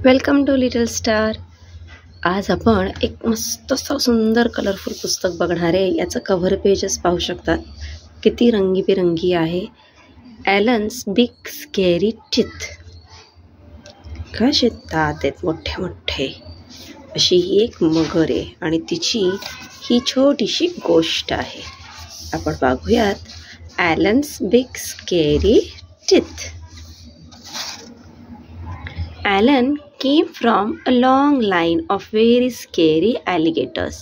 Welcome to little star. आज आपण एक मस्त सुंदर कलरफुल पुस्तक बघणार आहे. याचं कव्हर पेजच पाहू शकतात, किती रंगीबेरंगी आहे. ॲलन्स बिग स्कॅरी टीथ. कसे दात आहेत मोठे मोठे. अशी ही एक मगर आहे आणि तिची ही छोटीशी गोष्ट आहे. आपण बघूयात Alan's big scary teeth. Alan came from a long line of very scary alligators.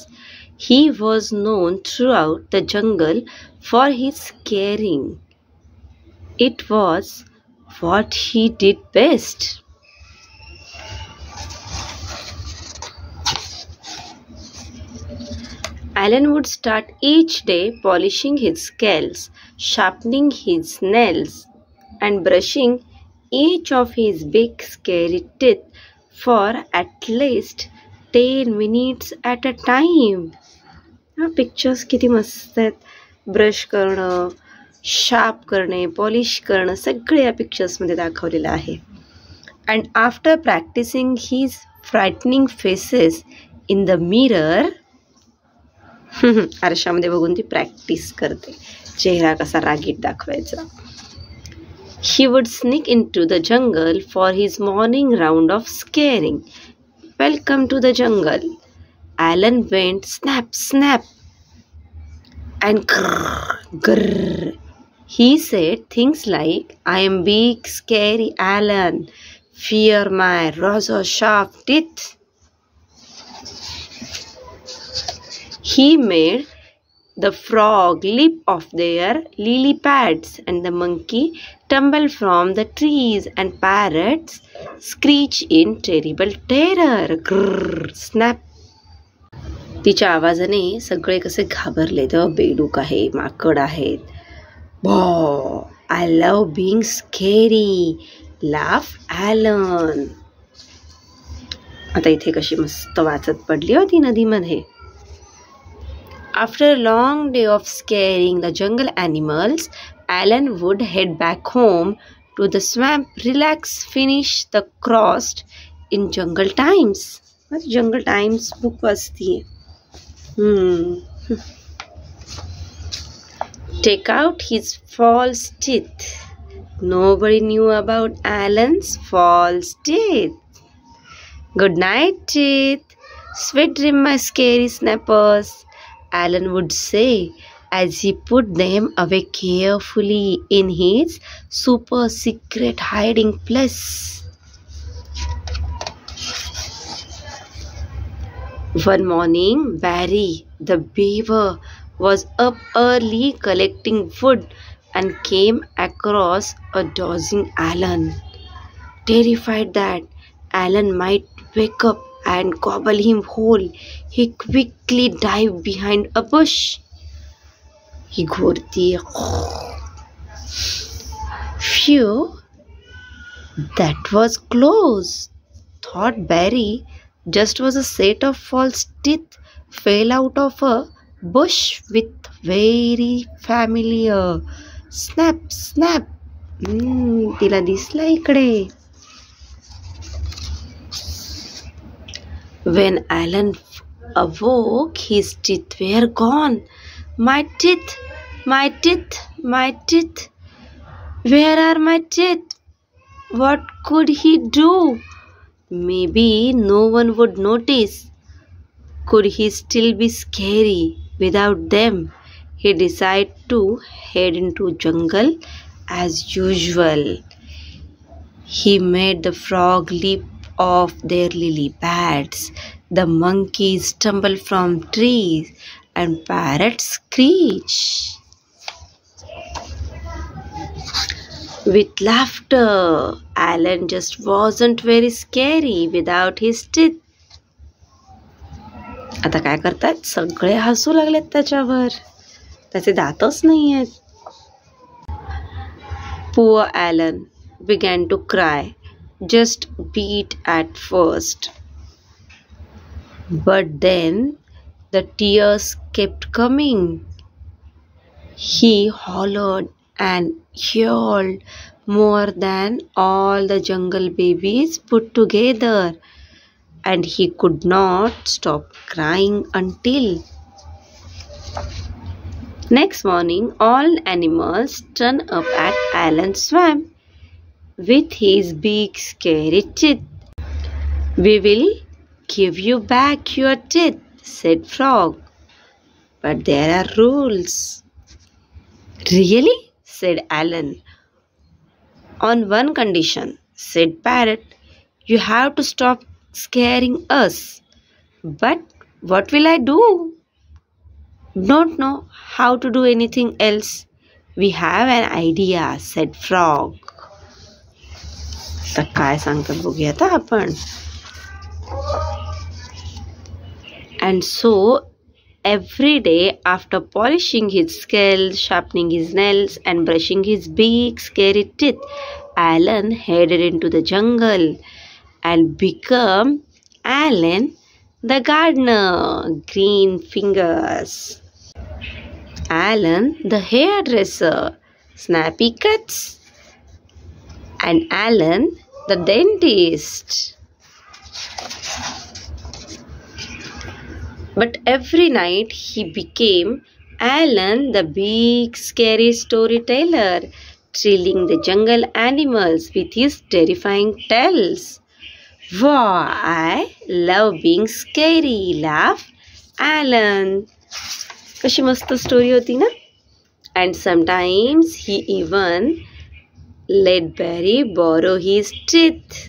He was known throughout the jungle for his scaring. It was what he did best. Alan would start each day polishing his scales, sharpening his nails, and brushing each of his big scary teeth for at least 10 minutes at a time. Pictures किती मस्त आहेत. Brush करणं, sharp करणे, polish करणं सगळे या पिक्चर्समध्ये दाखवलेलं आहे. And after practicing his frightening faces in the mirror, आरशामध्ये बघून ती प्रॅक्टिस करते चेहरा कसा रागीट दाखवायचा. He would sneak into the jungle for his morning round of scaring. Welcome to the jungle. Alan went snap, snap, and grrr, grrr. He said things like, I am big, scary Alan. Fear my razor sharp teeth. He made the frog leap off their lily pads and the monkey tumble from the trees and parrots screech in terrible terror. Grrr, snap. तिच्या आवाजाने सगळे कसे घाबरले. तर बेडूक आहे, माकड आहेत. बॉ, I love being scary, laugh Allan. आता इथे कशी मस्त वाचत पडली होती नदीमध्ये. After a long day of scaring the jungle animals, Alan would head back home to the swamp, relax, finish the crossed in Jungle Times. Jungle Times book वाचतीये. Take out his false teeth. Nobody knew about Alan's false teeth. Good night, teeth. Sweet dream, my scary snappers, Alan would say as he put them away carefully in his super secret hiding place. One morning, Barry the beaver was up early collecting wood and came across a dozing Alan. Terrified that Alan might wake up and gobble him whole, he quickly dived behind a bush. He घोरतीये. Phew, that was close, thought Barry. Just was a set of false teeth fell out of a bush with very familiar snap, snap. तिला दिसला इकडे. When Alan awoke, his teeth were gone. My teeth, my teeth, my teeth. Where are my teeth? What could he do? Maybe no one would notice. Could he still be scary without them? He decided to head into jungle as usual. He made the frog leap off their lily pads, the monkeys tumble from trees, and parrots screech. With laughter, Alan just wasn't very scary without his teeth. आता काय करतात, सगळे हसू लागलेत त्याच्यावर. त्याचे दातच नाही आहेत. Poor Alan began to cry. Just beat at first, but then the tears kept coming. He hollered and yelled more than all the jungle babies put together, and he could not stop crying until next morning all animals turned up at Alan's swamp with his big scary teeth. "We will give you back your teeth," said Frog, "but there are rules." "Really?" said Alan. "On one condition," said Parrot. "You have to stop scaring us." "But what will I do?" "Don't know how to do anything else." "We have an idea," said Frog. तर काय सांगतात बघूया आता आपण. And so every day, after polishing his scales, sharpening his nails, and brushing his big scary teeth, Alan headed into the jungle and became Alan the gardener. Green fingers. Alan the hairdresser. Snappy cuts. And Alan the dentist. But every night he became Alan the big scary storyteller, thrilling the jungle animals with his terrifying tales. "Wow, I love being scary," laughed Alan. कशी मस्त story होती ना. And sometimes he even let Barry borrow his teeth.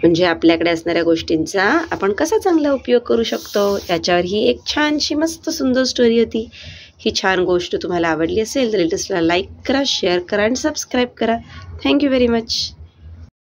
म्हणजे आपल्याकडे असणाऱ्या गोष्टींचा आपण कसा चांगला उपयोग करू शकतो याच्यावर ही एक छानशी मस्त सुंदर स्टोरी होती. ही छान गोष्ट तुम्हाला आवडली असेल तर लेटेस्टला लाईक करा, शेअर करा आणि सबस्क्राईब करा. Thank you very much.